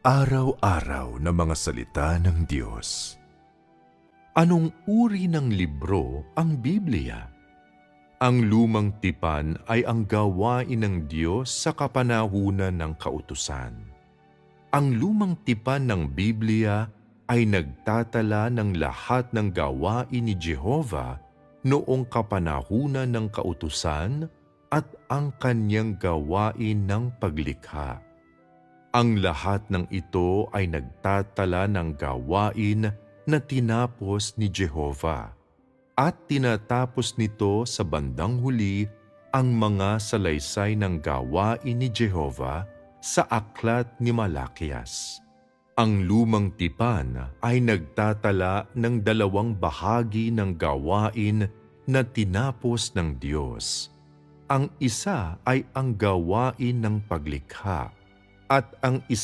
Araw-araw na mga salita ng Diyos. Anong uri ng libro ang Biblia? Ang lumang tipan ay ang gawain ng Diyos sa kapanahunan ng kautusan. Ang lumang tipan ng Biblia ay nagtatala ng lahat ng gawain ni Jehovah noong kapanahunan ng kautusan at ang kanyang gawain ng paglikha. Ang lahat ng ito ay nagtatala ng gawain na tinapos ni Jehovah at tinatapos nito sa bandang huli ang mga salaysay ng gawain ni Jehovah sa aklat ni Malakias. Ang lumang tipan ay nagtatala ng dalawang bahagi ng gawain na tinapos ng Diyos. Ang isa ay ang gawain ng paglikha at ang isa